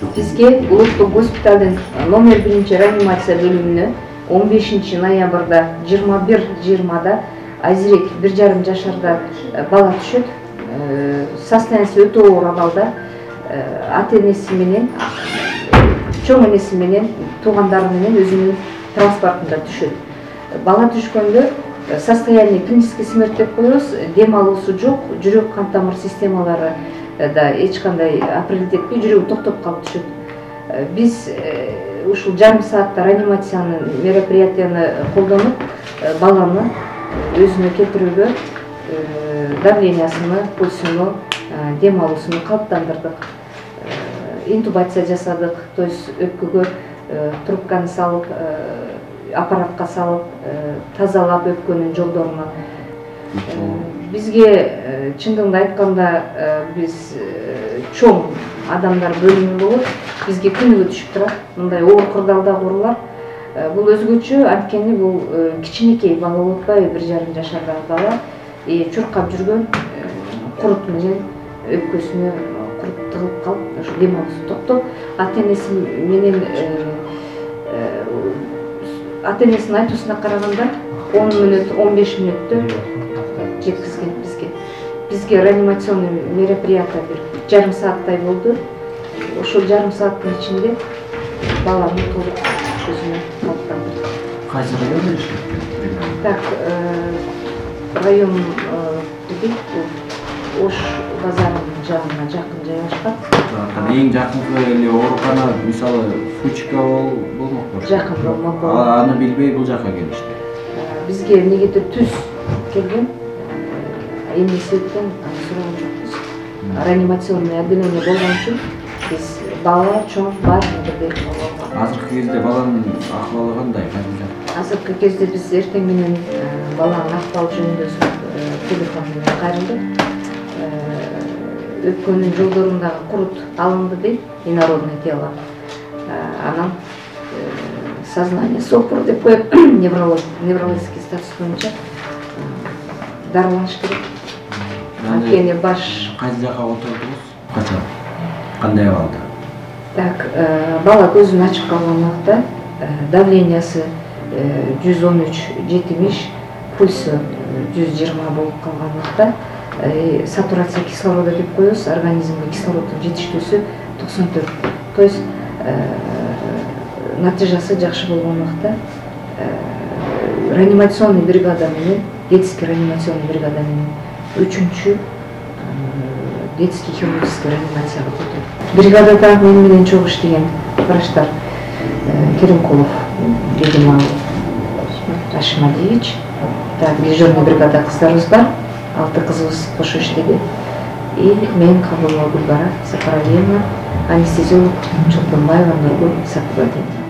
Бизге улуттук госпиталдын номер 1 реанимация бөлүмүнө 15 ноябрда 21:20 азирет 1,5 жашарда бала түшөт. Состояниясы өтө оор абалда. Ата-энеси менен, чоң энеси менен, туугандары менен өзүнүн транспортунда түшөт. Бала түшкөндө состояние клинический смерть деп коебуз, дем алуусу жок, жүрөк кан тамыр системалары да эч кандай апрелит этпей, жүрөгү токтоп калып түшөт. Биз ушул жарым саатта реанимациянын мероприятияны колдонуп, баланы өзүнө келтирүүгө давлениясыны, пульсуну, дем алуусуну калыптандырдык. Интубация жасадык, то есть өпкөгө трубканы салып, аппаратка салып, тазалап өпкөнүн жолдоруну. Бизге чындыгында айтканда биз чоң адамдар бөлүмү болуп, бизге күнүгө түшүп турат. Мындай оор кырдаалдагы оорулар. Бул өзгөчө, анткени бул кичинекей бала болуп атпайбы, 1,5 жашардагы бала. Чуркап жүргөн, курут менен өпкөсүнө куруп тыгылып калып, ошо дем алуусу токтоп, ата-энеси менен ата-энесинин айтуусуна караганда 10 мүнөт, 15 мүнөттө жеткизген бизге. Бизге реанимационный мероприятие бир жарым сааттай болду. Ошол жарым сааттын ичинде баланы толук өзүнө калыптандырды. Кайсы район эш? Так, район dedik, Ош базарынын жагына жакын жайгашкан. Эң жакынкы эле оорукана, мисалы, Фучка болмокпу? Жакын болмок. Аны билбей бул жака келишти. Бизге эмнегедир түз келген, эмнеси өткөн, аны сураган жокпуз. Реанимационный отделение болгон үчүн биз бала, чоң баарын бирдей болгон. Азыркы кезде баланын акыбалы кандай? Азыркы кезде биз эртең менен баланын акыбалы жөнүндө телефон менен кайрылдык. Өпкөнүн жолдорундагы курут алынды дейт, инородное тело. Анан сознание сопур деп коюп, неврологический статус боюнча дарыланыш керек. Анткени баш кайсы жака отурдуңуз? Качан? Кандай абалда? Так, бала көзүн ачып калган убакта давлениясы 113/70, пульсу 120 болуп калган убакта сатурация кислорода деп коебуз, организмге кислороддун жетиштүүсү 94. То есть натыйжасы жакшы болгон убакта реанимационный бригада менен, детский реанимационный бригада менен 3-чү детский хирургический реанимацияга көтөрүлдү. Бригадада мен менен чогуу иштеген врачтар Керенкулов Бегимал Ашмадиевич, так, дежурный бригада кыздарыбыз бар, 6 кызыбыз кошо иштеди. И мен Кабылова Гүлбара Сапаралиевна, анестезиолог Чолпонбаева Нургүл Сатыбалдиевна.